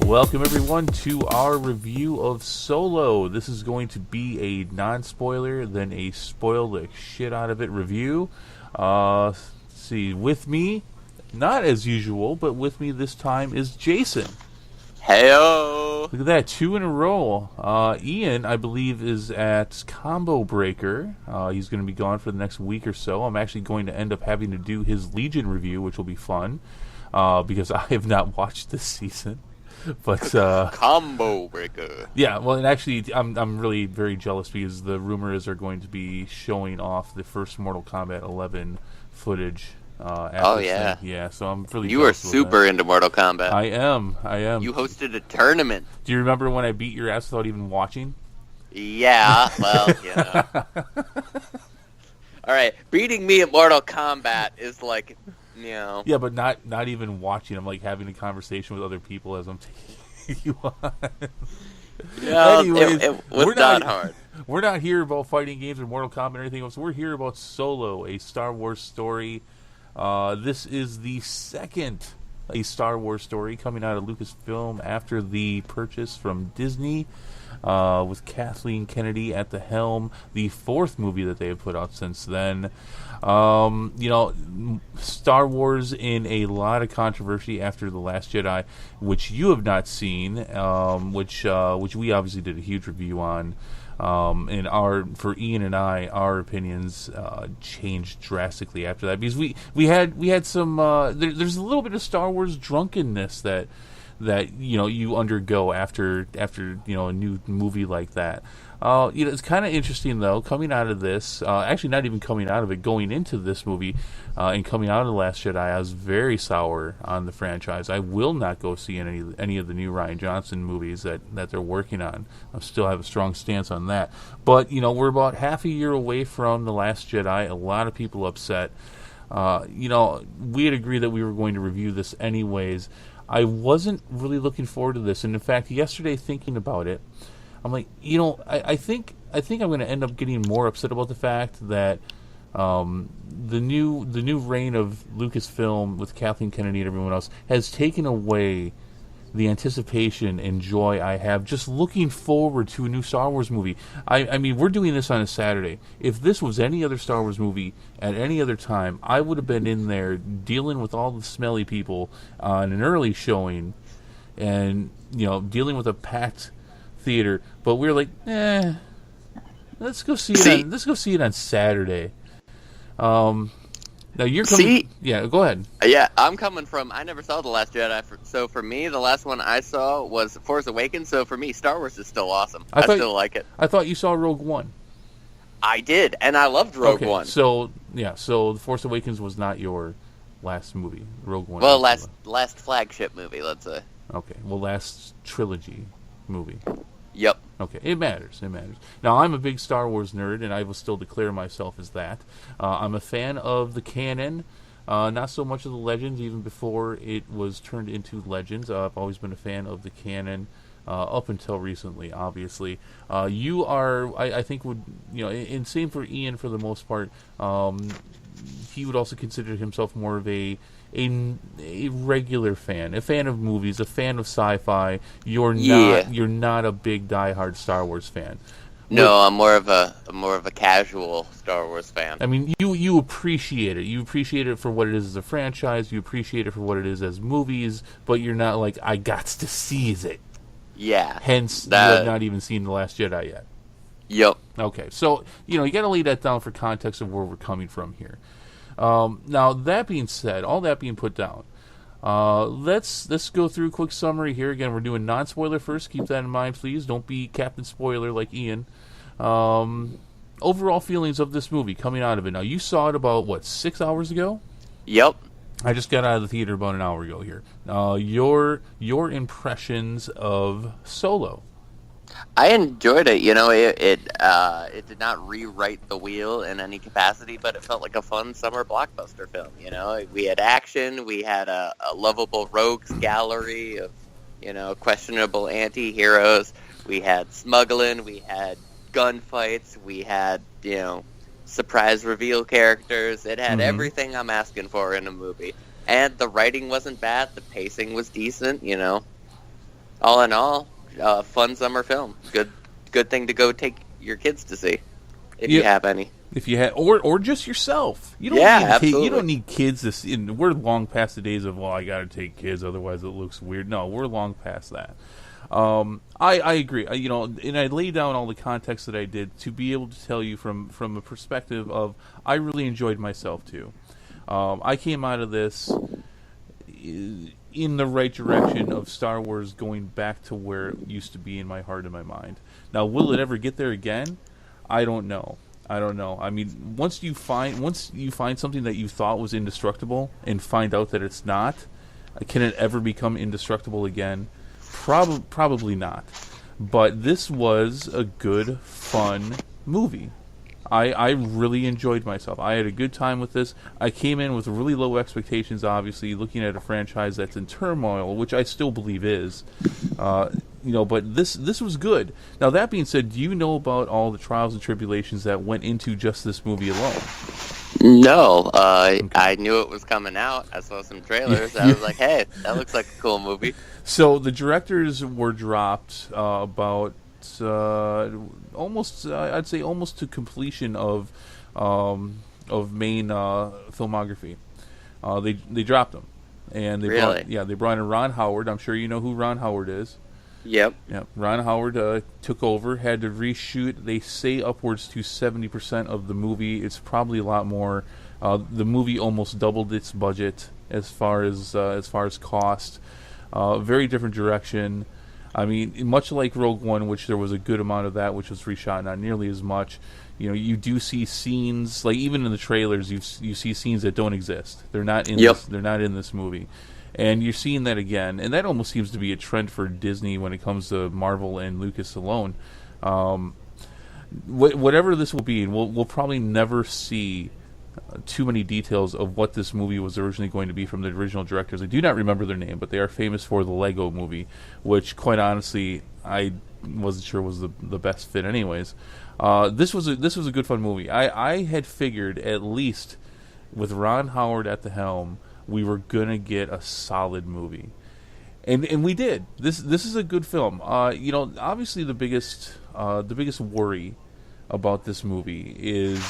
Welcome everyone to our review of Solo. This is going to be a non-spoiler, then a spoil the shit out of it review. Let's see, with me, not as usual, but with me this time is Jason. Heyo! Look at that, 2 in a row. Ian, I believe, is at Combo Breaker. He's going to be gone for the next week or so. I'm actually going to end up having to do his Legion review, which will be fun, because I have not watched this season. But Combo Breaker. Yeah, well, and actually, I'm really very jealous because the rumor is they're going to be showing off the first Mortal Kombat 11 footage. Oh yeah, yeah. So I'm really. You are super into Mortal Kombat. I am. You hosted a tournament. Do you remember when I beat your ass without even watching? Yeah. Well, you know. All right, beating me at Mortal Kombat is like. You know. Yeah, but not even watching. I'm like having a conversation with other people as I'm taking you on. Yeah, anyways, it was not hard. We're not here about fighting games or Mortal Kombat or anything else. We're here about Solo, a Star Wars story. This is the second a Star Wars story coming out of Lucasfilm after the purchase from Disney, with Kathleen Kennedy at the helm. The fourth movie that they have put out since then. Star Wars in a lot of controversy after The Last Jedi, which you have not seen, which we obviously did a huge review on. And for Ian and I, our opinions changed drastically after that because we had some. There's a little bit of Star Wars drunkenness that you undergo after a new movie like that. It's kind of interesting though, coming out of this, actually not even coming out of it, going into this movie, and coming out of The Last Jedi, I was very sour on the franchise. I will not go see any of the new Rian Johnson movies that they're working on. I still have a strong stance on that. But, we're about half a year away from The Last Jedi, a lot of people upset. We had agreed that we were going to review this anyways. I wasn't really looking forward to this, and in fact, yesterday thinking about it, I'm like, I think I'm going to end up getting more upset about the fact that the new reign of Lucasfilm with Kathleen Kennedy and everyone else has taken away the anticipation and joy I have just looking forward to a new Star Wars movie. I mean, we're doing this on a Saturday. If this was any other Star Wars movie at any other time, I would have been in there dealing with all the smelly people on an early showing and, dealing with a packed theater. But we're like, let's go see it. Let's go see it on Saturday. Now you're coming. Yeah, go ahead. Yeah, I'm coming from. I never saw The Last Jedi, so for me, the last one I saw was Force Awakens. So for me, Star Wars is still awesome. I still like it. I thought you saw Rogue One. I did, and I loved Rogue One. So The Force Awakens was not your last movie. Rogue One. Well, last flagship movie, let's say. Okay. Well, last trilogy movie. Yep. Okay, it matters. Now, I'm a big Star Wars nerd, and I will still declare myself as that. I'm a fan of the canon, not so much of the Legends, even before it was turned into Legends. I've always been a fan of the canon, up until recently, obviously. You are, I think, and same for Ian for the most part. He would also consider himself more of a regular fan, a fan of movies, a fan of sci-fi. You're not a big diehard Star Wars fan. No, I'm more of a casual Star Wars fan. I mean, you appreciate it. You appreciate it for what it is as a franchise. You appreciate it for what it is as movies. But you're not like, I gots to seize it. Yeah. Hence, you have not even seen The Last Jedi yet. Yep. Okay, so you got to lay that down for context of where we're coming from here. Now, that being said, all that being put down, let's go through a quick summary here. Again, we're doing non-spoiler first. Keep that in mind, please. Don't be Captain Spoiler like Ian. Overall feelings of this movie coming out of it. Now, you saw it about, 6 hours ago? Yep. I just got out of the theater about an hour ago here. Your impressions of Solo. I enjoyed it. It did not rewrite the wheel in any capacity, but it felt like a fun summer blockbuster film. We had action, we had a lovable rogues gallery of, questionable anti-heroes. We had smuggling, we had gunfights, we had, surprise reveal characters. It had everything I'm asking for in a movie. And the writing wasn't bad, the pacing was decent, All in all, fun summer film. Good thing to go take your kids to see if you Yeah, have any. if you had, or just yourself. You don't Yeah, need you absolutely. don't need kids to see. And we're long past the days of, well, I got to take kids, otherwise it looks weird. No, we're long past that. I agree. And I lay down all the context that I did to be able to tell you from a perspective of I really enjoyed myself too. I came out of this in the right direction of Star Wars going back to where it used to be in my heart and my mind. Now, will it ever get there again? I don't know. I don't know. I mean, once you find something that you thought was indestructible and find out that it's not, can it ever become indestructible again? Probably not. But this was a good, fun movie. I really enjoyed myself. I had a good time with this. I came in with really low expectations, obviously, looking at a franchise that's in turmoil, which I still believe is. But this was good. Now, that being said, do you know about all the trials and tribulations that went into just this movie alone? No, Okay. I knew it was coming out. I saw some Yeah, trailers. I yeah. was like, hey, that looks like a cool movie. So the directors were dropped about almost, I'd say, almost to completion of main filmography. They dropped them, and Really? they brought in Ron Howard. I'm sure you know who Ron Howard is. Yep. Yeah, Ron Howard took over, had to reshoot. They say upwards to 70% of the movie. It's probably a lot more. The movie almost doubled its budget as far as cost. Very different direction. I mean, much like Rogue One, which there was a good amount of that, which was reshot, not nearly as much. You do see scenes, like even in the trailers, you see scenes that don't exist. They're not in Yep. this. They're not in this movie, and you're seeing that again. And that almost seems to be a trend for Disney when it comes to Marvel and Lucas alone. Um, Whatever this will be, and we'll probably never see too many details of what this movie was originally going to be from the original directors. I do not remember their name, but they are famous for the Lego Movie, which, quite honestly, I wasn't sure was the best fit. Anyways, this was a good fun movie. I had figured at least with Ron Howard at the helm, we were gonna get a solid movie. And we did. This is a good film. Obviously the biggest worry about this movie is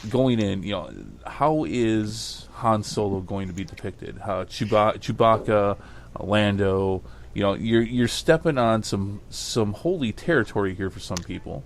going in. How is Han Solo going to be depicted? How Chewbacca, Lando. You're stepping on some holy territory here for some people,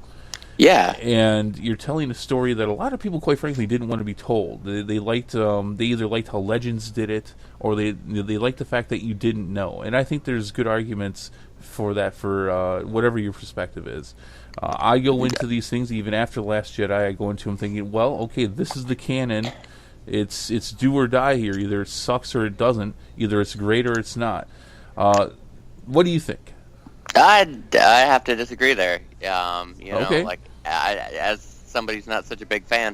Yeah. and you're telling a story that a lot of people, quite frankly, didn't want to be told. They liked they either liked how Legends did it, or they liked the fact that you didn't know. And I think there's good arguments for that, for whatever your perspective is. I go into these things even after the Last Jedi. I go into them thinking, well, okay, this is the canon. It's do or die here. Either it sucks or it doesn't. Either it's great or it's not. What do you think? I have to disagree there. Okay. Like as somebody who's not such a big fan,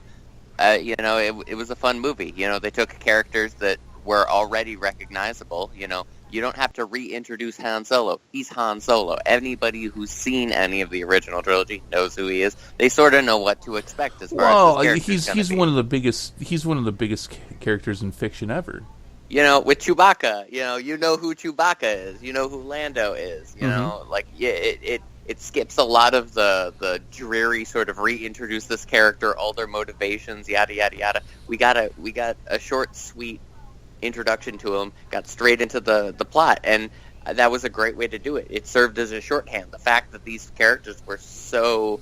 it was a fun movie. They took characters that were already recognizable. You don't have to reintroduce Han Solo. He's Han Solo. Anybody who's seen any of the original trilogy knows who he is. They sort of know what to expect as far Well, as his character's he's gonna one be. of the biggest. He's one of the biggest characters in fiction ever. With Chewbacca, you know who Chewbacca is. You know who Lando is. Mm-hmm. Like yeah, it skips a lot of the dreary sort of reintroduce this character, all their motivations, yada yada yada. We got a short, sweet introduction to him. Got straight into the plot, and that was a great way to do it. It served as a shorthand. The fact that these characters were so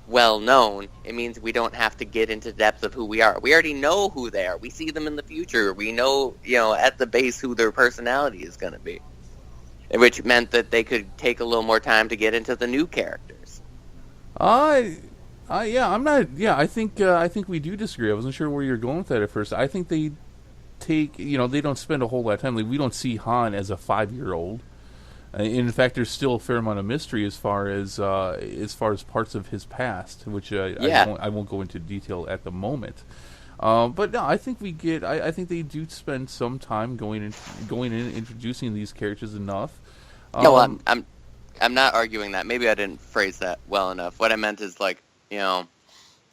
well known, it means we don't have to get into depth of who we are. We already know who they are. We see them in the future. We know, at the base who their personality is going to be. Which meant that they could take a little more time to get into the new characters. Yeah, I'm not. Yeah, I think we do disagree. I wasn't sure where you're going with that at first. I think they take. They don't spend a whole lot of time. Like, we don't see Han as a 5-year-old. In fact, there's still a fair amount of mystery as far as parts of his past, which Yeah. I won't go into detail at the moment. But no, I think we get. I think they do spend some time going in, introducing these characters enough. Yeah, well, I'm not arguing that. Maybe I didn't phrase that well enough. What I meant is like,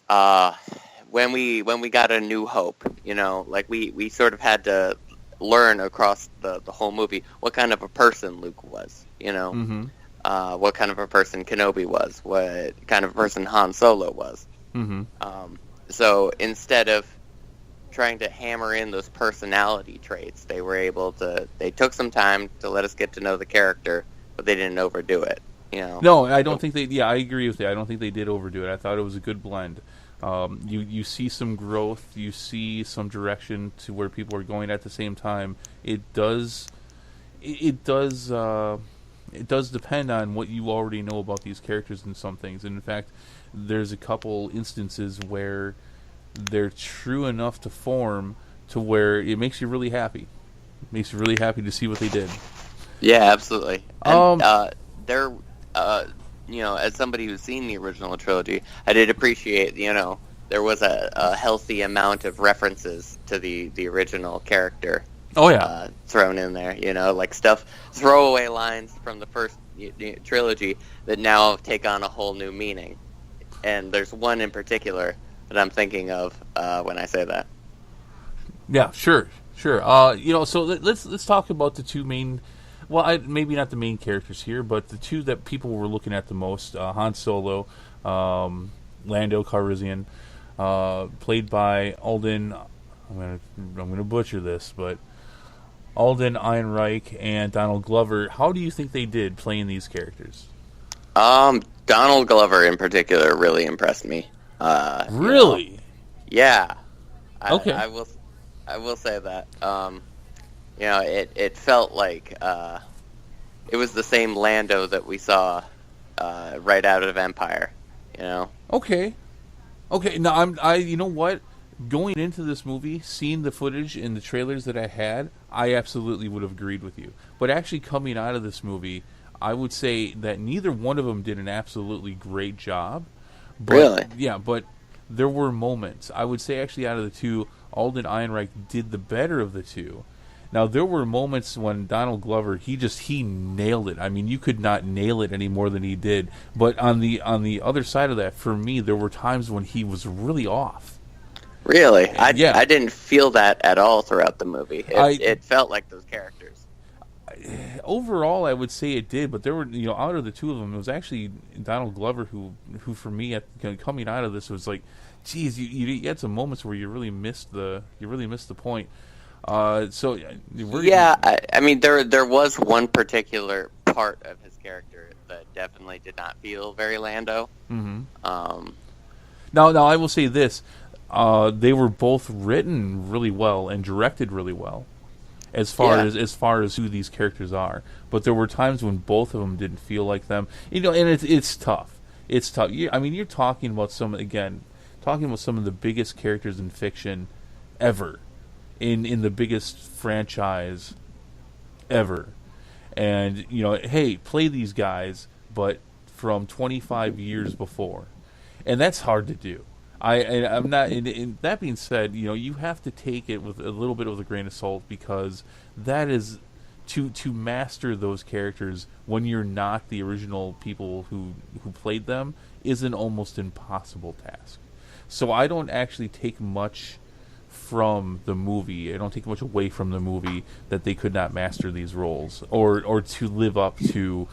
uh, when we got A New Hope, like we sort of had to learn across the whole movie what kind of a person Luke was. You know, what kind of a person Kenobi was, what kind of a person Han Solo was. So instead of trying to hammer in those personality traits, they took some time to let us get to know the character, but they didn't overdo it. You know? No, I don't think they. Yeah, I agree with you. I don't think they did overdo it. I thought it was a good blend. You see some growth, you see some direction to where people are going at the same time. It does depend on what you already know about these characters and some things. And in fact, there's a couple instances where they're true enough to form to where it makes you really happy. It makes you really happy to see what they did. Yeah, absolutely. And, as somebody who's seen the original trilogy, I did appreciate, there was a healthy amount of references to the original character. Oh, yeah. Thrown in there, like throwaway lines from the first trilogy that now take on a whole new meaning. And there's one in particular that I'm thinking of when I say that. Yeah, sure. So let's talk about the two main. Well, maybe not the main characters here, but the two that people were looking at the most: Han Solo, Lando Calrissian, played by Alden. I'm gonna butcher this, but Alden Ehrenreich and Donald Glover. How do you think they did playing these characters? Donald Glover in particular really impressed me. Really? Yeah. Okay. I will say that. It felt like it was the same Lando that we saw right out of Empire. Okay. Now you know what? Going into this movie, seeing the footage and the trailers that I had, I absolutely would have agreed with you. But actually coming out of this movie, I would say that neither one of them did an absolutely great job. But, really? Yeah, but there were moments. I would say actually out of the two, Alden Ehrenreich did the better of the two. Now, there were moments when Donald Glover, he nailed it. I mean, you could not nail it any more than he did. But on the other side of that, for me, there were times when he was really off. Really? I didn't feel that at all throughout the movie. It felt like those characters. Overall, I would say it did, but there were, out of the two of them, it was actually Donald Glover who for me, coming out of this, was like, geez, you had some moments where you really missed the point. I mean, there was one particular part of his character that definitely did not feel very Lando. Mm-hmm. Now I will say this: they were both written really well and directed really well, as far as who these characters are. But there were times when both of them didn't feel like them. And it's tough. It's tough. You're talking about some of the biggest characters in fiction ever. In the biggest franchise ever. And, hey, play these guys, but from 25 years before. And that's hard to do. I'm not. And that being said, you have to take it with a little bit of a grain of salt, because that is to master those characters when you're not the original people who played them is an almost impossible task. So I don't actually take much from the movie. I don't take much away from the movie that they could not master these roles or to live up to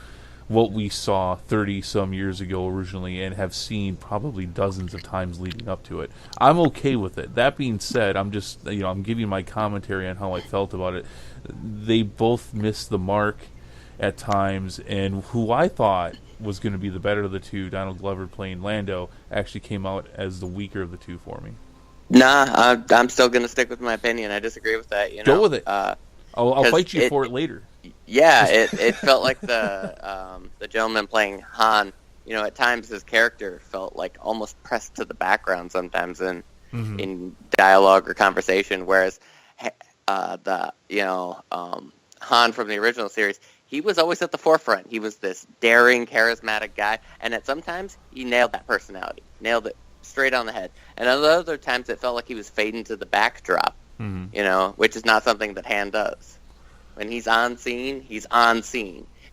what we saw 30 some years ago originally and have seen probably dozens of times leading up to it. I'm okay with it. That being said, I'm just, I'm giving my commentary on how I felt about it. They both missed the mark at times, and who I thought was going to be the better of the two, Donald Glover playing Lando, actually came out as the weaker of the two for me. Nah, I'm still going to stick with my opinion. I disagree with that. Go with it. I'll fight you for it later. Yeah, it felt like the gentleman playing Han. At times his character felt like almost pressed to the background sometimes in dialogue or conversation. Whereas Han from the original series, he was always at the forefront. He was this daring, charismatic guy, and at sometimes he nailed that personality, nailed it straight on the head. And at other times it felt like he was fading to the backdrop, which is not something that Han does. When he's on scene,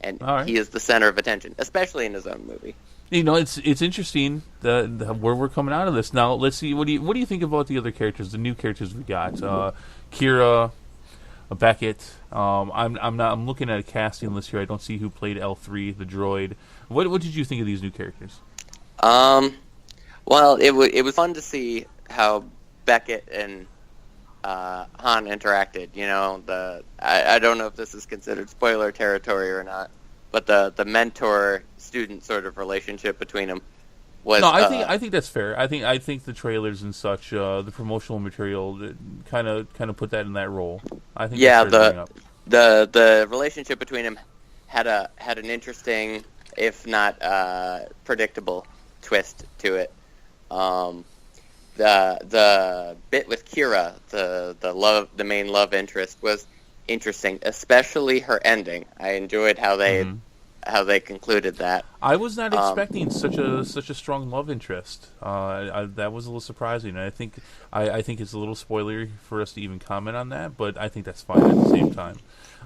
and he is the center of attention, especially in his own movie. It's interesting where we're coming out of this. Now, let's see. What do you think about the other characters, the new characters we got? Kira, Beckett. I'm looking at a casting list here. I don't see who played L3, the droid. What did you think of these new characters? Well, it was fun to see how Beckett and Han interacted. You know, I don't know if this is considered spoiler territory or not, but the mentor student sort of relationship between them was. No, I think that's fair. I think the trailers and such, the promotional material, kind of put that in that role. I think yeah, that's fair to bring up. the relationship between them had an interesting, if not predictable, twist to it. The bit with Kira, the main love interest, was interesting, especially her ending. I enjoyed how they concluded that. I was not expecting such a strong love interest. That was a little surprising. I think it's a little spoilery for us to even comment on that, but I think that's fine at the same time.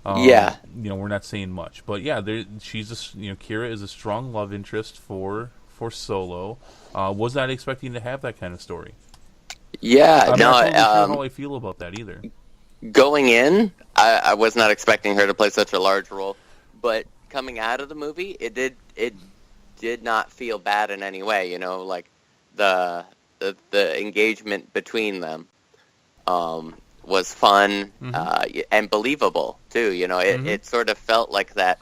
Yeah, you know, we're not saying much, but yeah, Kira is a strong love interest for Solo. Was not expecting to have that kind of story. Yeah, I'm no, not totally sure how I feel about that either. Going in, I was not expecting her to play such a large role, but coming out of the movie, it did not feel bad in any way. You know, like the engagement between them was fun and believable too. You know, it sort of felt like that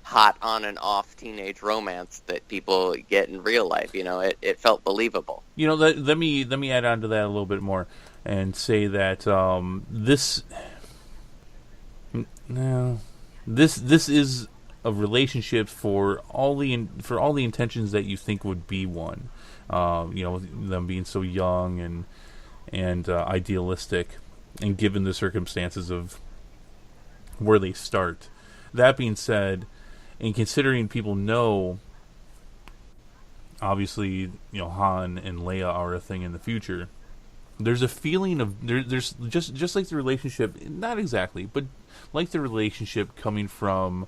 hot on and off teenage romance that people get in real life. You know, it felt believable. You know, let me add on to that a little bit more and say that this is a relationship for all the intentions that you think would be one. You know, them being so young and idealistic, and given the circumstances of where they start. That being said, and considering people know, obviously, you know, Han and Leia are a thing in the future, there's a feeling of there's just like the relationship, not exactly, but like the relationship coming from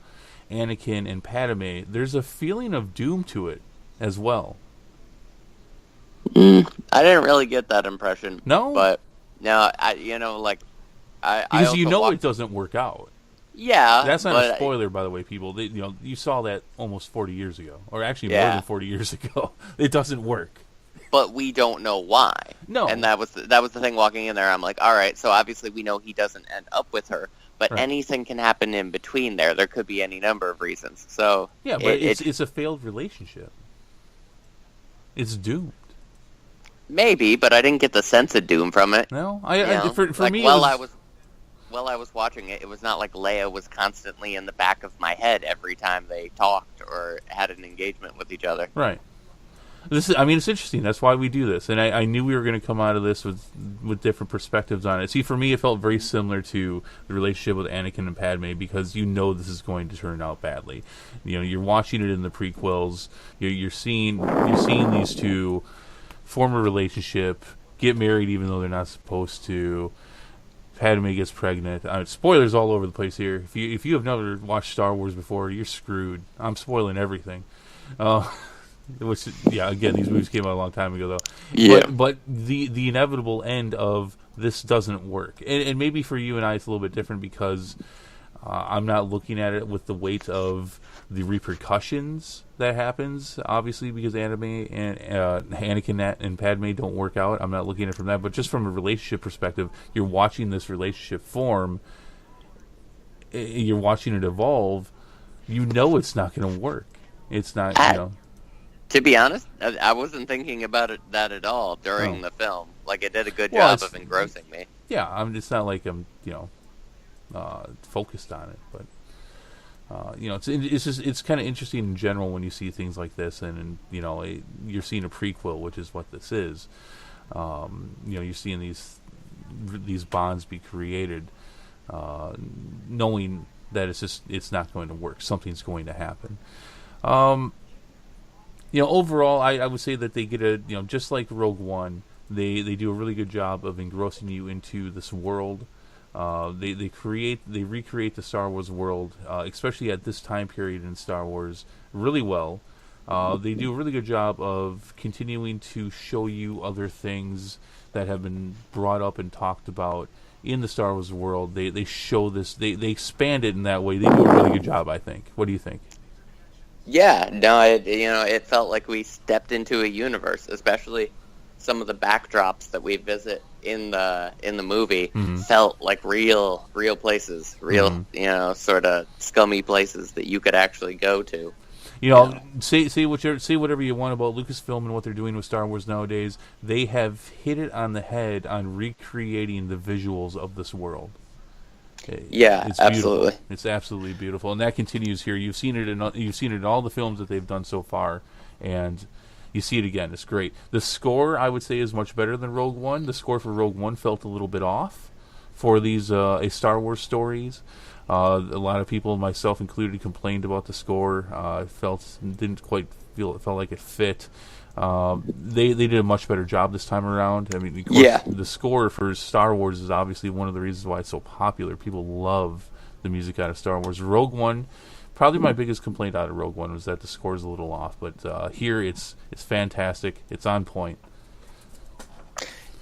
Anakin and Padme, there's a feeling of doom to it as well. I didn't really get that impression. No, but no, it doesn't work out. Yeah, that's not a spoiler, by the way, people. You saw that almost 40 years ago, or actually more than 40 years ago. It doesn't work. But we don't know why. No, and that was the thing walking in there. I'm like, all right, so obviously we know he doesn't end up with her, but anything can happen in between there. There could be any number of reasons. So yeah, but it's a failed relationship. It's doomed. Maybe, but I didn't get the sense of doom from it. No, for me, while I was watching it, it was not like Leia was constantly in the back of my head every time they talked or had an engagement with each other. Right. It's interesting. That's why we do this, and I knew we were going to come out of this with different perspectives on it. See, for me, it felt very similar to the relationship with Anakin and Padme, because you know this is going to turn out badly. You know, you're watching it in the prequels. You're seeing these two form a relationship, get married even though they're not supposed to. Padme gets pregnant. Spoilers all over the place here. If you have never watched Star Wars before, you're screwed. I'm spoiling everything. Which, yeah, again, these movies came out a long time ago, though. Yeah. But the inevitable end of this doesn't work. And maybe for you and I it's a little bit different because I'm not looking at it with the weight of the repercussions that happens, obviously, because Anakin and Padme don't work out. I'm not looking at it from that. But just from a relationship perspective, you're watching this relationship form. You're watching it evolve. You know it's not going to work. It's not, To be honest, I wasn't thinking about that at all during the film. Like, it did a good job of engrossing me. Yeah, it's not like I'm, focused on it, but it's kind of interesting in general when you see things like this, and you're seeing a prequel, which is what this is. You're seeing these bonds be created, knowing that it's not going to work. Something's going to happen. Overall, I would say that they get just like Rogue One, they do a really good job of engrossing you into this world. They recreate the Star Wars world, especially at this time period in Star Wars, really well. They do a really good job of continuing to show you other things that have been brought up and talked about in the Star Wars world, they show this, they expand it in that way. They do a really good job, I think. What do you think? Yeah, no, it felt like we stepped into a universe, especially some of the backdrops that we visit in the movie felt like real places, sort of scummy places that you could actually go to. Say whatever you want about Lucasfilm and what they're doing with Star Wars nowadays. They have hit it on the head on recreating the visuals of this world. Yeah, it's absolutely. Beautiful. It's absolutely beautiful, and that continues here. You've seen it in all the films that they've done so far, and you see it again. It's great. The score, I would say, is much better than Rogue One. The score for Rogue One felt a little bit off for these Star Wars stories. A lot of people, myself included, complained about the score. Didn't quite feel it felt like it fit. They did a much better job this time around. I mean, of course, the score for Star Wars is obviously one of the reasons why it's so popular. People love the music out of Star Wars. Rogue One, probably my biggest complaint out of Rogue One was that the score is a little off. But here, it's fantastic. It's on point.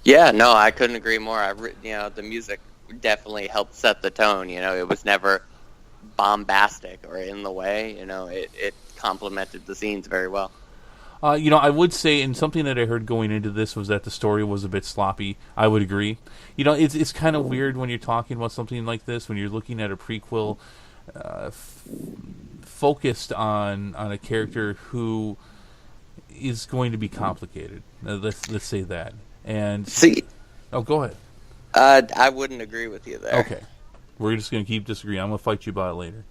Yeah, no, I couldn't agree more. The music definitely helped set the tone. It was never bombastic or in the way. It complemented the scenes very well. I would say, and something that I heard going into this was that the story was a bit sloppy. I would agree. It's kind of weird when you're talking about something like this, when you're looking at a prequel focused on a character who is going to be complicated. Let's say that. And go ahead. I wouldn't agree with you there. Okay. We're just going to keep disagreeing. I'm going to fight you about it later.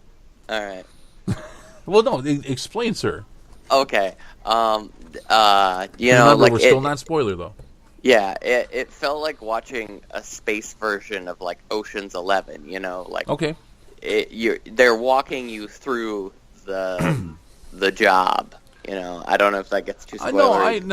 All right. Well, no, explain, sir. Okay. Remember, we're still not spoiler, though. Yeah, it felt like watching a space version of, like, Ocean's 11, Okay. They're walking you through the job. I don't know if that gets too spoilery.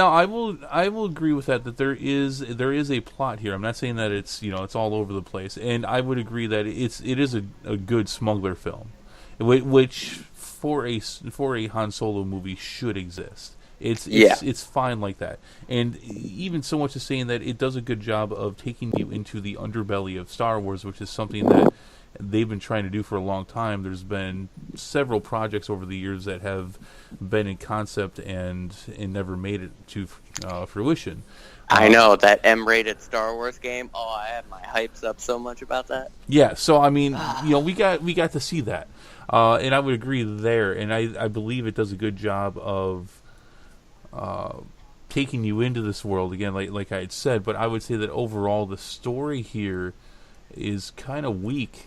I will agree with that there is a plot here. I'm not saying that it's all over the place, and I would agree that it is a good smuggler film, which for a Han Solo movie should exist. It's fine like that, and even so much as saying that it does a good job of taking you into the underbelly of Star Wars, which is something that they've been trying to do for a long time. There's been several projects over the years that have been in concept and never made it to fruition. I know, that M-rated Star Wars game. Oh, I had my hypes up so much about that. Yeah, so I mean, we got to see that, and I would agree there. And I believe it does a good job of taking you into this world again, like I had said. But I would say that overall, the story here is kind of weak.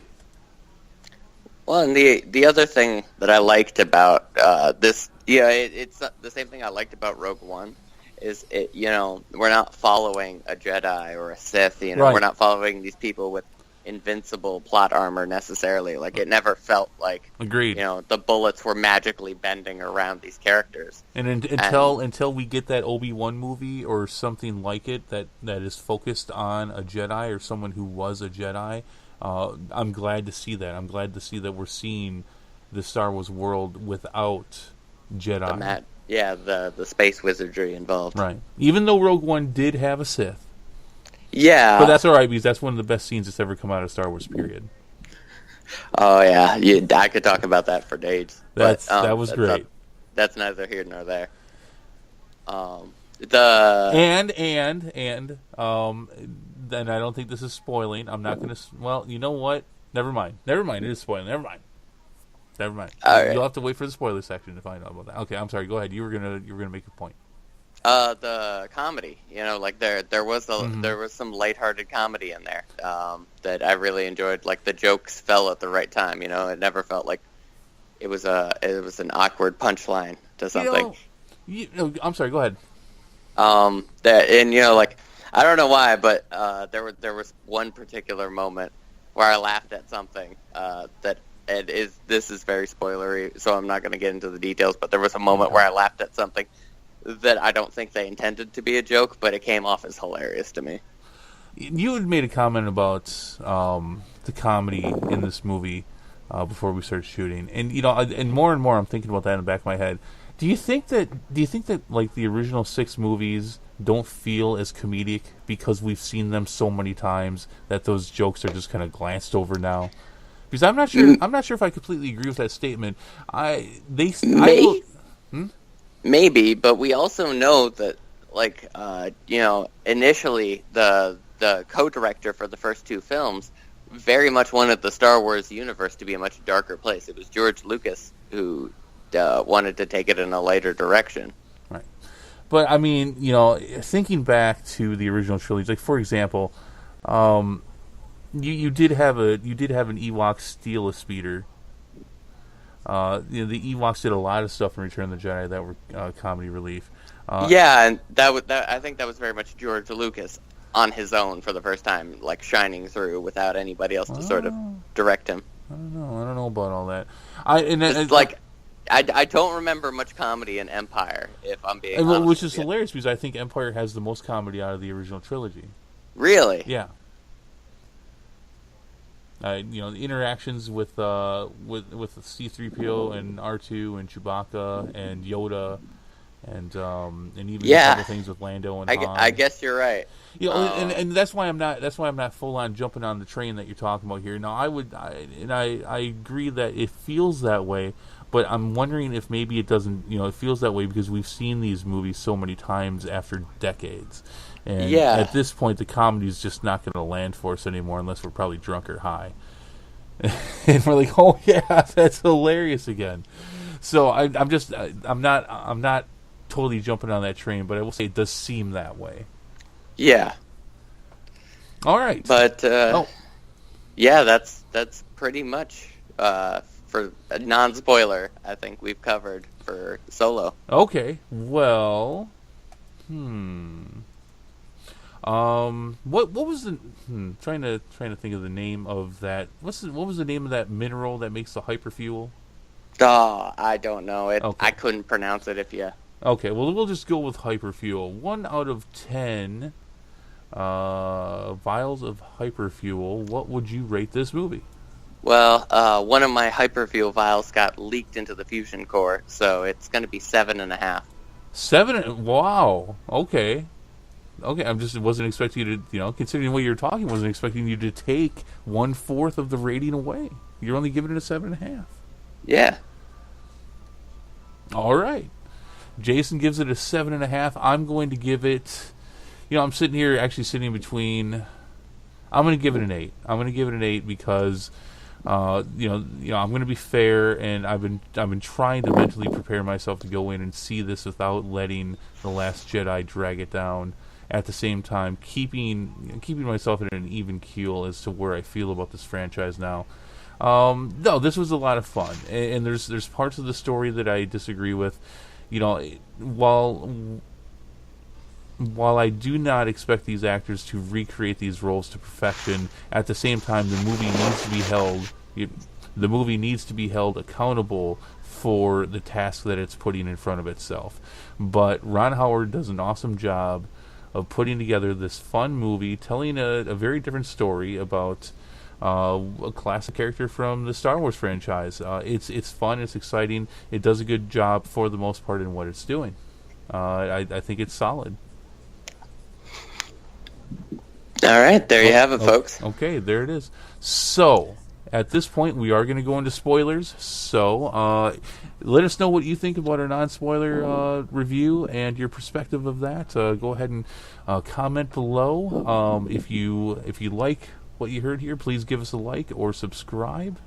Well, and the other thing that I liked about this, it's the same thing I liked about Rogue One, is we're not following a Jedi or a Sith, Right. We're not following these people with invincible plot armor necessarily. Like, it never felt like, Agreed. The bullets were magically bending around these characters. And until we get that Obi-Wan movie or something like it that is focused on a Jedi or someone who was a Jedi, I'm glad to see that. I'm glad to see that we're seeing the Star Wars world without Jedi. The space wizardry involved. Right. Even though Rogue One did have a Sith. Yeah. But that's all right, because that's one of the best scenes that's ever come out of Star Wars, period. Oh, yeah. I could talk about that for days. That was great. That's neither here nor there. Then I don't think this is spoiling. I'm not going to... Well, you know what? Never mind. It is spoiling. Never mind. All right. You'll have to wait for the spoiler section to find out about that. Okay, I'm sorry. Go ahead. You were gonna make a point. The comedy. There was some lighthearted comedy in there that I really enjoyed. Like, the jokes fell at the right time. It never felt like it was an awkward punchline to something. I'm sorry. Go ahead. I don't know why, but there was one particular moment where I laughed at something this is very spoilery, so I'm not going to get into the details, but there was a moment where I laughed at something that I don't think they intended to be a joke, but it came off as hilarious to me. You had made a comment about the comedy in this movie before we started shooting, and more I'm thinking about that in the back of my head. Do you think that like the original 6 movies don't feel as comedic because we've seen them so many times that those jokes are just kind of glanced over now. Because I'm not sure if I completely agree with that statement. Maybe, but we also know that, like, initially the co-director for the first two films very much wanted the Star Wars universe to be a much darker place. It was George Lucas who wanted to take it in a lighter direction. Right. But, I mean, thinking back to the original trilogy, like, for example, you did have an Ewok steal a speeder. The Ewoks did a lot of stuff in Return of the Jedi that were comedy relief. And I think that was very much George Lucas on his own for the first time, like shining through without anybody else to sort of direct him. I don't know about all that. I don't remember much comedy in Empire, if I'm being honest. Which is hilarious because I think Empire has the most comedy out of the original trilogy. Really? Yeah. The interactions with C-3PO and R2 and Chewbacca and Yoda and even a couple things with Lando and Han. I guess you're right. And that's why I'm not full on jumping on the train that you're talking about here. Now I agree that it feels that way, but I'm wondering if maybe it doesn't. It feels that way because we've seen these movies so many times after decades. And at this point, the comedy is just not going to land for us anymore unless we're probably drunk or high. And we're like, oh yeah, that's hilarious again. So I'm not totally jumping on that train, but I will say it does seem that way. Yeah. All right. But that's pretty much for a non-spoiler. I think we've covered for Solo. Okay. Well. What was the trying to think of the name of that? What was the name of that mineral that makes the hyperfuel? I don't know it. Okay. I couldn't pronounce it if you. Okay, well we'll just go with hyperfuel. 1 out of 10 vials of hyperfuel. What would you rate this movie? Well, one of my hyperfuel vials got leaked into the fusion core, so it's going to be 7.5. 7? Wow. Okay. I wasn't expecting you to, considering what you're talking, wasn't expecting you to take 1/4 of the rating away. You're only giving it a 7.5. Yeah. All right. Jason gives it a 7.5. I'm going to give it, I'm sitting between, I'm going to give it an 8. I'm going to give it an 8 because, I'm going to be fair, and I've been trying to mentally prepare myself to go in and see this without letting The Last Jedi drag it down. At the same time, keeping myself in an even keel as to where I feel about this franchise now. No, this was a lot of fun, and there's parts of the story that I disagree with. While I do not expect these actors to recreate these roles to perfection, at the same time, the movie needs to be held accountable for the task that it's putting in front of itself. But Ron Howard does an awesome job of putting together this fun movie, telling a very different story about a classic character from the Star Wars franchise. It's fun, it's exciting, it does a good job for the most part in what it's doing. I think it's solid. All right, there you have it, folks. Okay, there it is. So, at this point, we are going to go into spoilers. So, let us know what you think about our non-spoiler review and your perspective of that. Go ahead and comment below. If you like what you heard here, please give us a like or subscribe.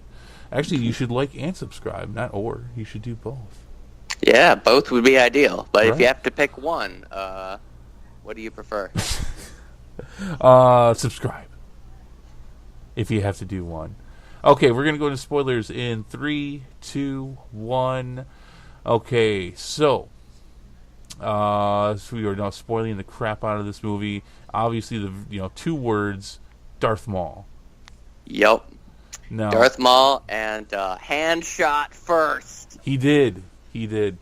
Actually, you should like and subscribe, not or. You should do both. Yeah, both would be ideal. But right. If you have to pick one, what do you prefer? Subscribe. If you have to do one. Okay, we're going to go into spoilers in 3, 2, 1. Okay, so we are now spoiling the crap out of this movie. Obviously, the 2 words, Darth Maul. Yep. Now, Darth Maul and hand shot first. He did.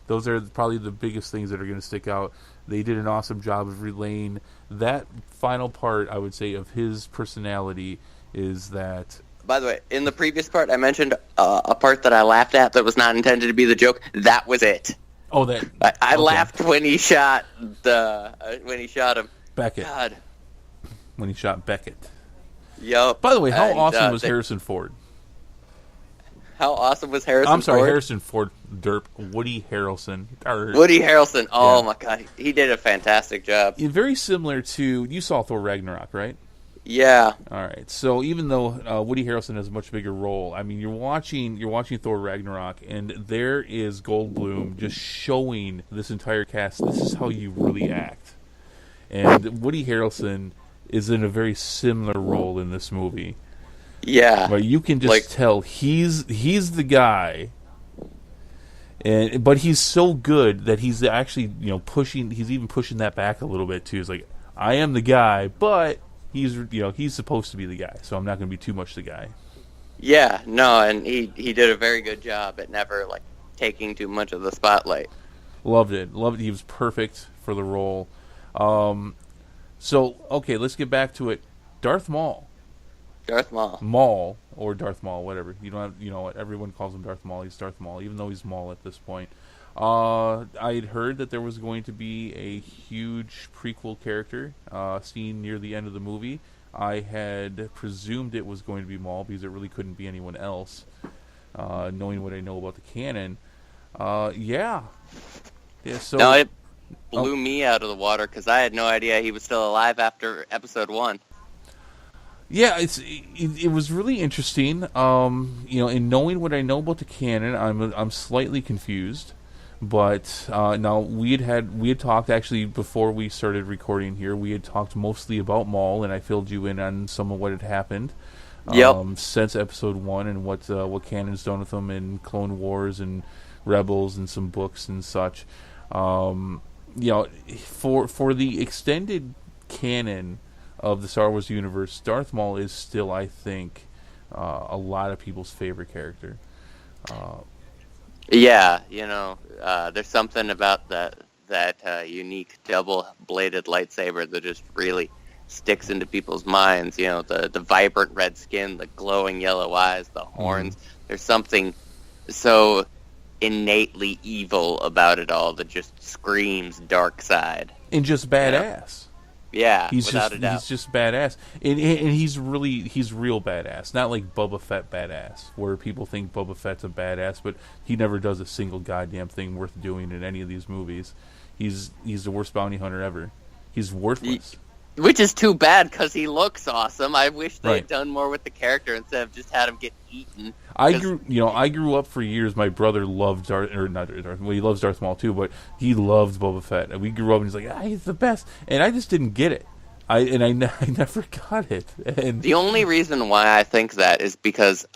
Those are probably the biggest things that are going to stick out. They did an awesome job of relaying that final part, I would say, of his personality is that... By the way, in the previous part, I mentioned a part that I laughed at that was not intended to be the joke. That was it. Oh, that I okay. laughed when he shot him. Beckett. God. When he shot Beckett. Yup. By the way, how And, awesome was Harrison Ford? How awesome was Harrison I'm sorry, Ford? Harrison Ford, derp. Woody Harrelson. Woody Harrelson. Oh, Yeah. my God. He did a fantastic job. Very similar to, you saw Thor Ragnarok, right? Yeah. All right. So even though Woody Harrelson has a much bigger role, I mean, you're watching Thor Ragnarok, and there is Goldblum just showing this entire cast, this is how you really act. And Woody Harrelson is in a very similar role in this movie. Yeah. But you can just tell he's the guy, but he's so good that he's actually pushing. He's even pushing that back a little bit too. He's like, I am the guy, but he's supposed to be the guy, so I'm not going to be too much the guy. Yeah. No, and he did a very good job at never taking too much of the spotlight. Loved it. He was perfect for the role. So okay, let's get back to it. Darth Maul. Maul, or Darth Maul, whatever. You don't have, what everyone calls him Darth Maul. He's Darth Maul, even though he's Maul at this point. I had heard that there was going to be a huge prequel character seen near the end of the movie. I had presumed it was going to be Maul because it really couldn't be anyone else, knowing what I know about the canon. Yeah. So no, it blew me out of the water because I had no idea he was still alive after episode 1. Yeah, it was really interesting. In knowing what I know about the canon, I'm slightly confused. But now we had talked actually before we started recording here. We had talked mostly about Maul, and I filled you in on some of what had happened. Since episode 1 and what canon's done with them in Clone Wars and Rebels and some books and such. For the extended canon of the Star Wars universe, Darth Maul is still, I think, a lot of people's favorite character. Yeah, there's something about that unique double-bladed lightsaber that just really sticks into people's minds. The vibrant red skin, the glowing yellow eyes, the horns. There's something so innately evil about it all that just screams dark side. And just badass. Yeah, without a doubt. He's just badass, and he's real badass. Not like Boba Fett badass, where people think Boba Fett's a badass, but he never does a single goddamn thing worth doing in any of these movies. He's the worst bounty hunter ever. He's worthless. Which is too bad because he looks awesome. I wish they had done more with the character instead of just had him get eaten. I grew up for years. My brother loved he loves Darth Maul too, but he loved Boba Fett. And we grew up, and he's like, he's the best. And I just didn't get it. I never got it. And the only reason why I think that is because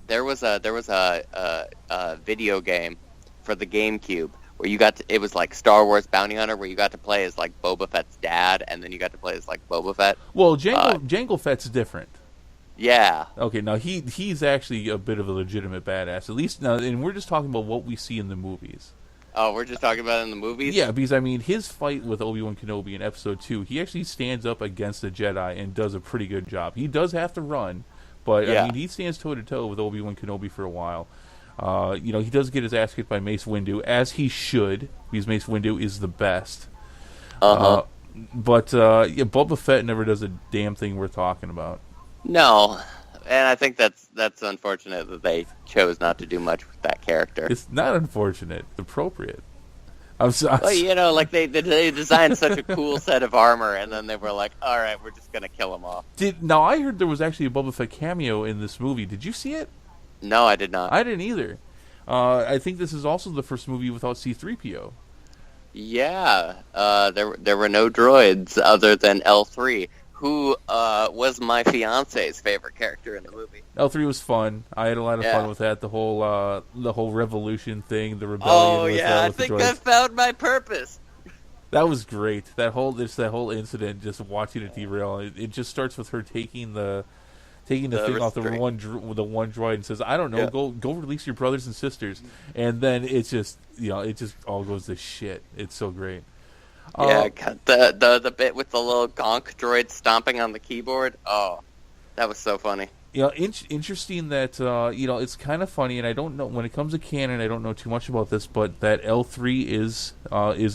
there was a video game for the GameCube where it was like Star Wars Bounty Hunter, where you got to play as like Boba Fett's dad, and then you got to play as like Boba Fett. Well, Jango Fett's different. Yeah. Okay, now he's actually a bit of a legitimate badass. At least now, and we're just talking about what we see in the movies. Oh, we're just talking about it in the movies? Yeah, because I mean, his fight with Obi-Wan Kenobi in Episode 2, he actually stands up against the Jedi and does a pretty good job. He does have to run, but I mean, he stands toe-to-toe with Obi-Wan Kenobi for a while. He does get his ass kicked by Mace Windu, as he should, because Mace Windu is the best. But Boba Fett never does a damn thing worth talking about. No, and I think that's unfortunate that they chose not to do much with that character. It's not unfortunate; it's appropriate. Well, they designed such a cool set of armor, and then they were like, "All right, we're just gonna kill them off." Now I heard there was actually a Boba Fett cameo in this movie. Did you see it? No, I did not. I didn't either. I think this is also the first movie without C-3PO. Yeah, there were no droids other than L3, who was my fiance's favorite character in the movie. L3 was fun. I had a lot of fun with that. The whole revolution thing, the rebellion. Oh yeah, I think I found my purpose. That was great. That whole incident, just watching it derail. It just starts with her taking the thing off the one droid and says, "I don't know, go release your brothers and sisters," and then it's just it just all goes to shit. It's so great. Yeah, the bit with the little gonk droid stomping on the keyboard. Oh, that was so funny. Interesting that it's kind of funny, and I don't know when it comes to canon. I don't know too much about this, but that L3 is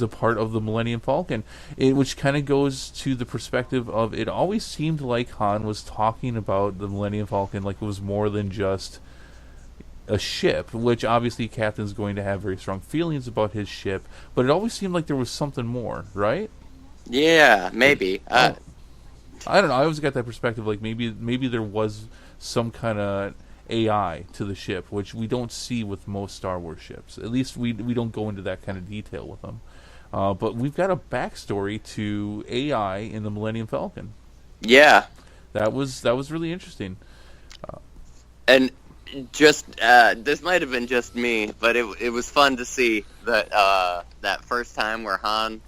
a part of the Millennium Falcon, which kind of goes to the perspective of it always seemed like Han was talking about the Millennium Falcon like it was more than just a ship, which obviously Captain's going to have very strong feelings about his ship, but it always seemed like there was something more, right? Yeah, maybe. I don't know. I always got that perspective, like maybe there was some kind of AI to the ship, which we don't see with most Star Wars ships. At least we don't go into that kind of detail with them. But we've got a backstory to AI in the Millennium Falcon. Yeah, that was really interesting. And just this might have been just me, but it was fun to see that first time where Han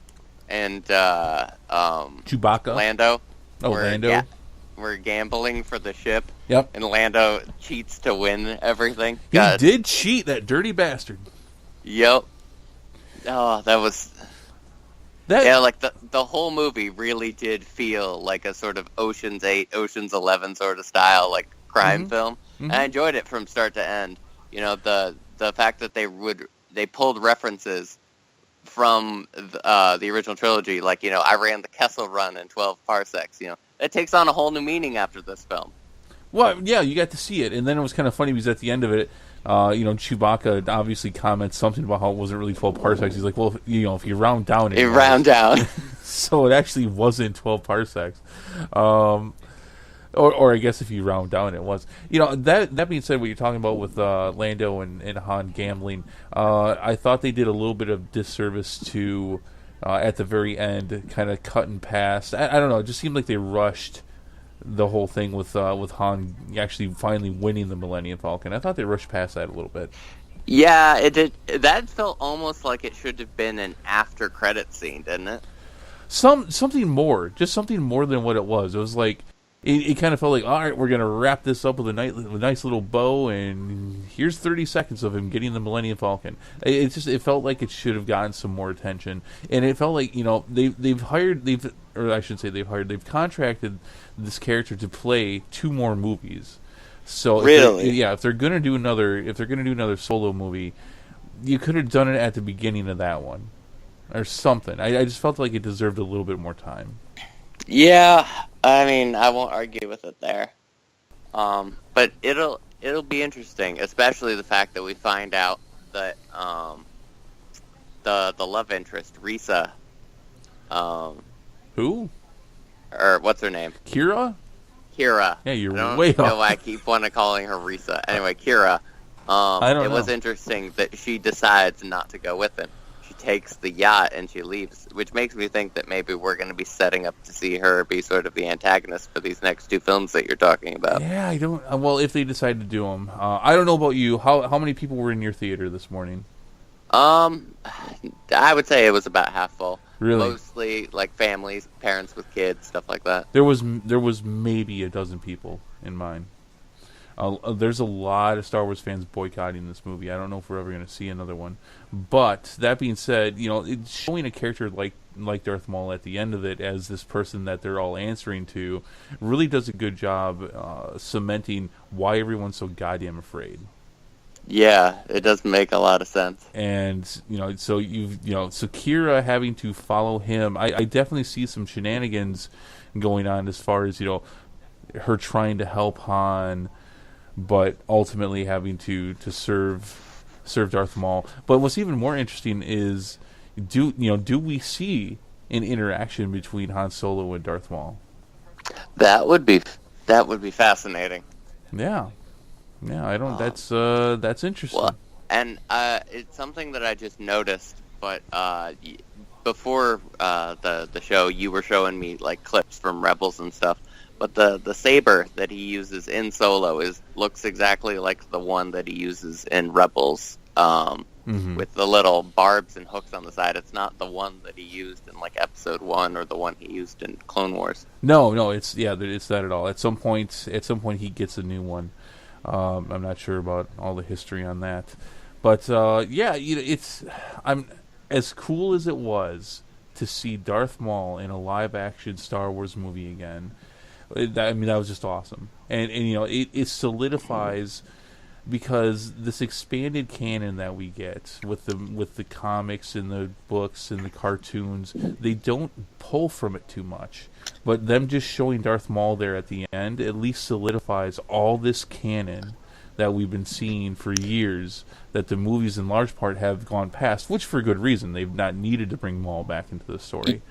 and Chewbacca, Lando, Lando, we're gambling for the ship. Yep, and Lando cheats to win everything. He did cheat, that dirty bastard. Yep. Oh, that was. Yeah, like the whole movie really did feel like a sort of Ocean's 8, Ocean's 11 sort of style, like crime film. Mm-hmm. I enjoyed it from start to end. The fact that they pulled references from the original trilogy, like I ran the Kessel Run in 12 parsecs. It takes on a whole new meaning after this film. Well, yeah, you got to see it, and then it was kind of funny because at the end of it, Chewbacca obviously comments something about how it wasn't really 12 parsecs. He's like, well, if you round down, round down. So it actually wasn't 12 parsecs. Or I guess if you round down, it was. That being said, what you're talking about with Lando and Han gambling, I thought they did a little bit of disservice to, at the very end, kind of cutting past. I don't know, it just seemed like they rushed the whole thing with Han actually finally winning the Millennium Falcon. I thought they rushed past that a little bit. Yeah, it did. That felt almost like it should have been an after credit scene, didn't it? Something more, just something more than what it was. It was like it kind of felt like, all right, we're gonna wrap this up with a nice little bow, and here's 30 seconds of him getting the Millennium Falcon. It felt like it should have gotten some more attention, and it felt like they've contracted this character to play 2 more movies. So really, if they're gonna do another solo movie, you could have done it at the beginning of that one or something. I just felt like it deserved a little bit more time. Yeah, I mean, I won't argue with it there. But it'll be interesting, especially the fact that we find out that the love interest, Risa, who? Or what's her name? Kira. Yeah, you're way off. I don't know why I keep wanting to calling her Risa. Anyway, Kira. I don't know. It was interesting that she decides not to go with him. She takes the yacht and she leaves, which makes me think that maybe we're going to be setting up to see her be sort of the antagonist for these next 2 films that you're talking about. Yeah, I don't. Well, if they decide to do them, I don't know about you. How many people were in your theater this morning? I would say it was about half full. Really? Mostly like families, parents with kids, stuff like that. There was maybe a dozen people in mine. There's a lot of Star Wars fans boycotting this movie. I don't know if we're ever going to see another one. But that being said, it's showing a character like Darth Maul at the end of it as this person that they're all answering to really does a good job cementing why everyone's so goddamn afraid. Yeah, it does make a lot of sense. And so Kira having to follow him, I definitely see some shenanigans going on as far as her trying to help Han, but ultimately having to serve Darth Maul. But what's even more interesting is do we see an interaction between Han Solo and Darth Maul? That would be fascinating. Yeah. Yeah, I don't. That's interesting. Well, and it's something that I just noticed. But before the show, you were showing me like clips from Rebels and stuff. But the saber that he uses in Solo looks exactly like the one that he uses in Rebels, with the little barbs and hooks on the side. It's not the one that he used in like Episode 1 or the one he used in Clone Wars. No, it's that at all. At some point, he gets a new one. I'm not sure about all the history on that, but I'm as cool as it was to see Darth Maul in a live-action Star Wars movie again. I mean, that was just awesome, and you know, it solidifies because this expanded canon that we get with the comics and the books and the cartoons, they don't pull from it too much. But them just showing Darth Maul there at the end at least solidifies all this canon that we've been seeing for years, that the movies in large part have gone past, which for good reason. They've not needed to bring Maul back into the story.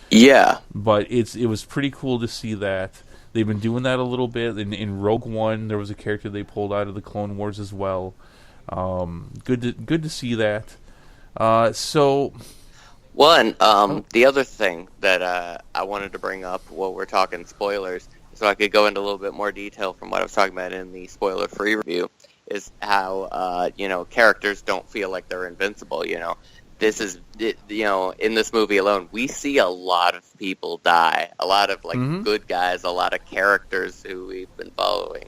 Yeah. But it was pretty cool to see that. They've been doing that a little bit. In Rogue One, there was a character they pulled out of the Clone Wars as well. Good to see that. So... Well, and the other thing that I wanted to bring up while we're talking spoilers, so I could go into a little bit more detail from what I was talking about in the spoiler-free review, is how, characters don't feel like they're invincible, This is, in this movie alone, we see a lot of people die. A lot of, good guys, a lot of characters who we've been following,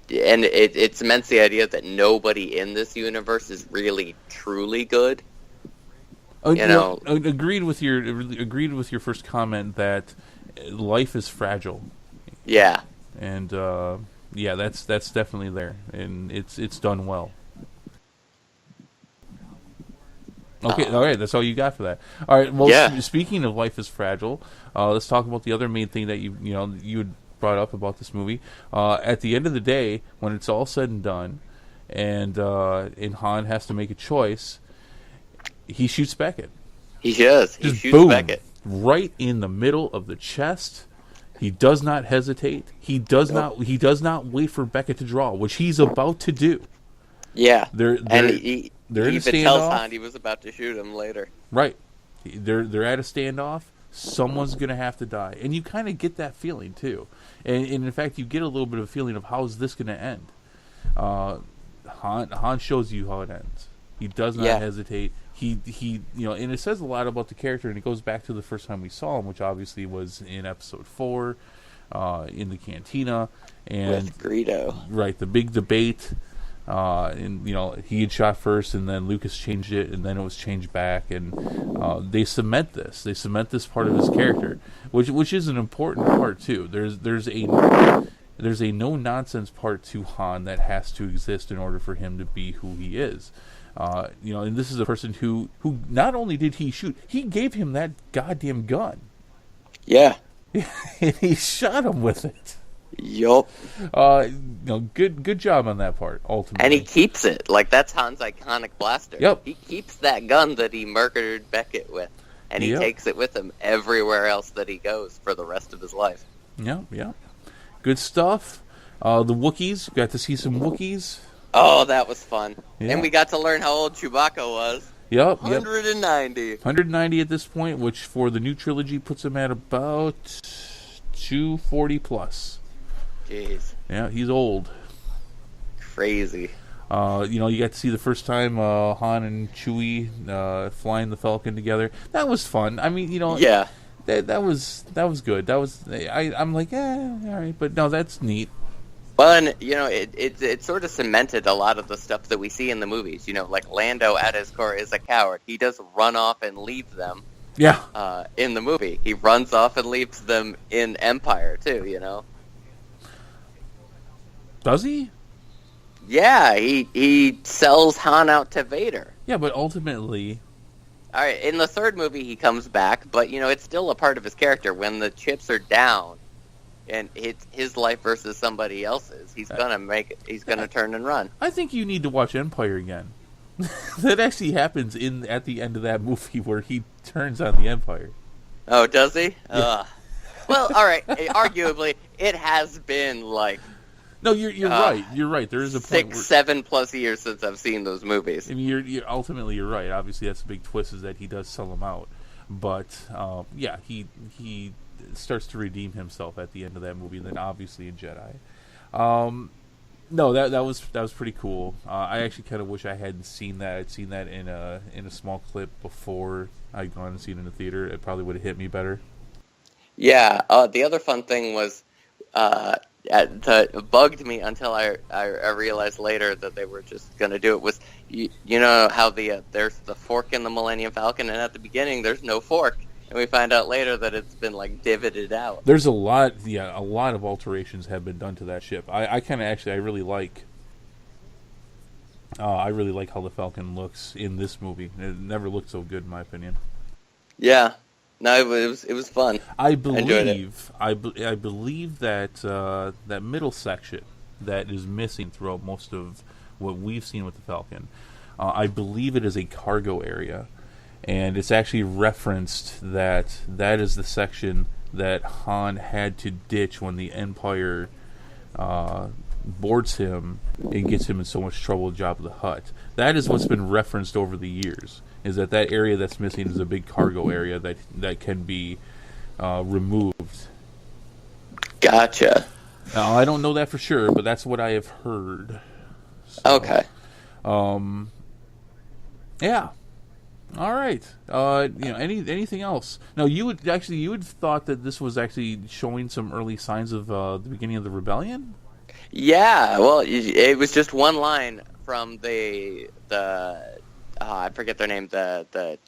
and it cements the idea that nobody in this universe is really truly good. Agreed with your first comment that life is fragile. Yeah, and that's definitely there, and it's done well. Okay, all right, that's all you got for that. All right, well, speaking of life is fragile, let's talk about the other main thing that you had brought up about this movie. At the end of the day, when it's all said and done, and Han has to make a choice, he shoots Beckett. He does. He shoots boom, Beckett right in the middle of the chest. He does not hesitate. He does not wait for Beckett to draw, which he's about to do. Yeah, they're he even tells Han he was about to shoot him later. Right, they're at a standoff. Someone's going to have to die. And you kind of get that feeling, too. And in fact, you get a little bit of a feeling of how's this going to end. Han shows you how it ends. He does not hesitate. He and it says a lot about the character, and it goes back to the first time we saw him, which obviously was in Episode 4, in the cantina. And with Greedo. Right, the big debate. And he had shot first, and then Lucas changed it, and then it was changed back, and they cement this part of his character, which is an important part too. There's a no nonsense part to Han that has to exist in order for him to be who he is. And this is a person who not only did he shoot, he gave him that goddamn gun. Yeah, and he shot him with it. Yup. Good job on that part, ultimately. And he keeps it. Like, that's Han's iconic blaster. Yep. He keeps that gun that he murdered Beckett with. And he takes it with him everywhere else that he goes for the rest of his life. Yeah. Good stuff. The Wookiees, got to see some Wookiees. Oh, that was fun. Yeah. And we got to learn how old Chewbacca was. Yep. 190. 190 at this point, which for the new trilogy puts him at about 240 plus. Jeez. Yeah, he's old. Crazy. You got to see the first time Han and Chewie flying the Falcon together. That was fun. I mean, yeah, that was good. That was I'm like, all right, but no, that's neat. Well, and it sort of cemented a lot of the stuff that we see in the movies. Like Lando at his core is a coward. He does run off and leave them. Yeah. In the movie, he runs off and leaves them in Empire too. Does he? Yeah, he sells Han out to Vader. Yeah, but ultimately... All right, in the third movie he comes back, but, it's still a part of his character. When the chips are down and it's his life versus somebody else's, he's gonna turn and run. I think you need to watch Empire again. That actually happens at the end of that movie where he turns on the Empire. Oh, does he? Yeah. Well, all right, arguably, it has been, No, you're right. You're right. There is a point 7+ years since I've seen those movies. I mean, you're ultimately you're right. Obviously, that's the big twist is that he does sell them out. But he starts to redeem himself at the end of that movie, and then obviously in Jedi. No, that was pretty cool. I actually kind of wish I hadn't seen that. I'd seen that in a small clip before I'd gone and seen it in the theater. It probably would have hit me better. Yeah. The other fun thing was. That bugged me until I realized later that they were just going to do it was, how there's the fork in the Millennium Falcon, and at the beginning there's no fork. and we find out later that it's been like divoted out. There's a lot of alterations have been done to that ship. I kind of actually, I really like how the Falcon looks in this movie. It never looked so good, in my opinion. Yeah, no, it was fun. I believe that that middle section that is missing throughout most of what we've seen with the Falcon, I believe it is a cargo area, and it's actually referenced that that is the section that Han had to ditch when the Empire boards him and gets him in so much trouble with Jabba the Hutt. That is what's been referenced over the years, is that area that's missing is a big cargo area that can be removed. Gotcha. Now, I don't know that for sure, but that's what I have heard. So, okay. Yeah. All right. Anything else? No, you would thought that this was actually showing some early signs of the beginning of the rebellion. Yeah. Well, it was just one line from the I forget their name. The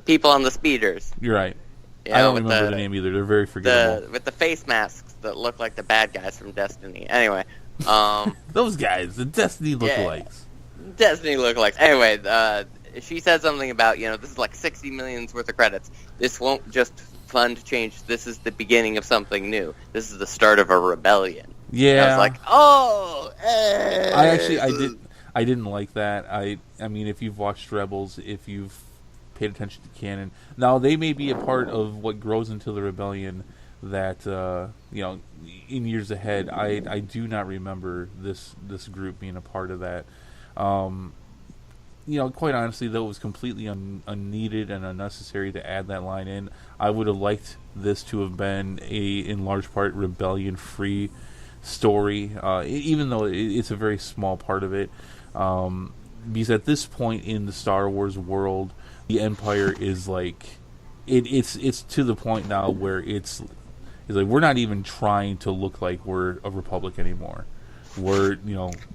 people on the speeders. You're right. You know, I don't remember the name either. They're very forgettable. With the face masks that look like the bad guys from Destiny. Anyway, those guys, the Destiny lookalikes. Destiny lookalikes. Anyway, she said something about, this is like 60 million's worth of credits. This won't just fund change. This is the beginning of something new. This is the start of a rebellion. Yeah. And I was like, oh. I didn't like that. I mean, if you've watched Rebels, if you've paid attention to canon, now they may be a part of what grows into the rebellion that in years ahead. I do not remember this group being a part of that. Quite honestly, though, it was completely unneeded and unnecessary to add that line in. I would have liked this to have been in large part, rebellion-free story, even though it's a very small part of it. Because at this point in the Star Wars world, the Empire is like, it's to the point now where it's like we're not even trying to look like we're a republic anymore. We're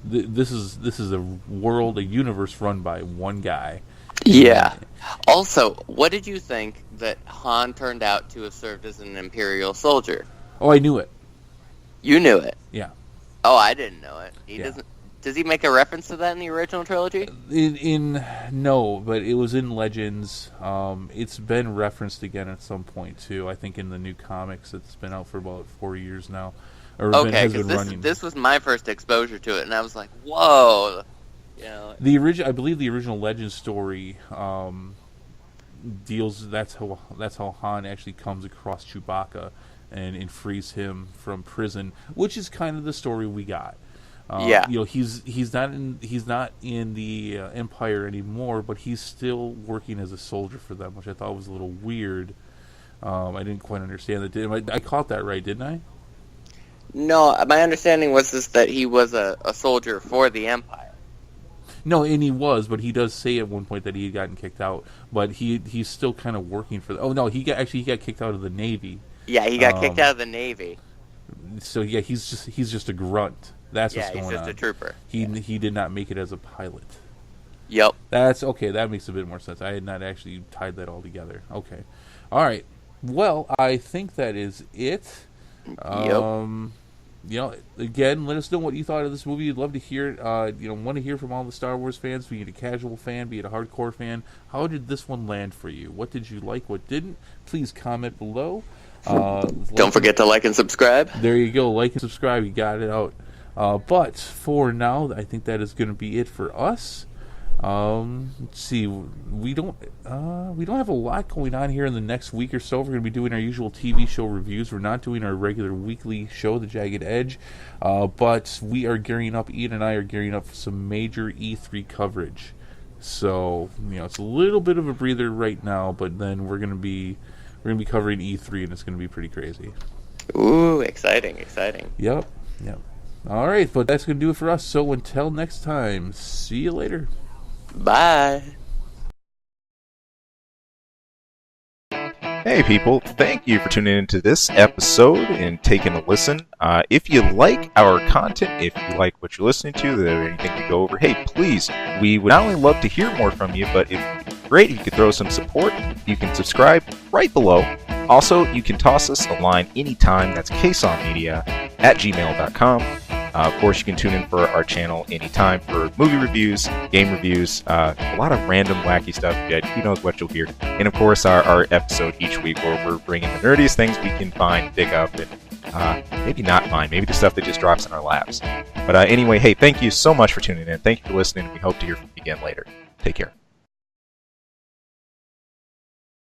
this is a world, a universe run by one guy. Yeah. Also, what did you think that Han turned out to have served as an Imperial soldier? Oh, I knew it. You knew it? Yeah. Oh, I didn't know it. He Yeah. doesn't. Does he make a reference to that in the original trilogy? No, but it was in Legends. It's been referenced again at some point too. I think in the new comics, it's been out for about 4 years now. Okay, because this was my first exposure to it, and I was like, whoa. I believe the original Legends story deals. That's how Han actually comes across Chewbacca and frees him from prison, which is kind of the story we got. He's not in the Empire anymore, but he's still working as a soldier for them, which I thought was a little weird. I didn't quite understand that. I caught that right, didn't I? No, my understanding was that he was a soldier for the Empire. No, and he was, but he does say at one point that he had gotten kicked out. But he's still kind of working for. Oh no, he got kicked out of the Navy. Yeah, he got kicked out of the Navy. So yeah, he's just a grunt. That's what's going on. Yeah, he's just a trooper. He did not make it as a pilot. Yep. That's okay. That makes a bit more sense. I had not actually tied that all together. Okay. All right. Well, I think that is it. Again, let us know what you thought of this movie. We'd love to hear it. Want to hear from all the Star Wars fans, be it a casual fan, be it a hardcore fan. How did this one land for you? What did you like? What didn't? Please comment below. Don't forget to like and subscribe. There you go. Like and subscribe. You got it out. But for now, I think that is going to be it for us. Let's see. We don't have a lot going on here in the next week or so. We're going to be doing our usual TV show reviews. We're not doing our regular weekly show, The Jagged Edge, but we are gearing up. Ian and I are gearing up for some major E3 coverage. So it's a little bit of a breather right now, but then we're going to be covering E3, and it's going to be pretty crazy. Ooh, exciting! Yep. All right, but that's going to do it for us. So until next time, see you later. Bye. Hey people, thank you for tuning into this episode and taking a listen. If you like our content, if you like what you're listening to, if there's anything we go over, hey, please, we would not only love to hear more from you, but if great if you could throw some support. You can subscribe right below. Also, you can toss us a line anytime. That's ksawmedia@gmail.com. Of course, you can tune in for our channel anytime for movie reviews, game reviews, a lot of random wacky stuff. Who knows what you'll hear. And of course, our episode each week where we're bringing the nerdiest things we can find, pick up, and maybe not find. Maybe the stuff that just drops in our laps. But anyway, hey, thank you so much for tuning in. Thank you for listening. We hope to hear from you again later. Take care.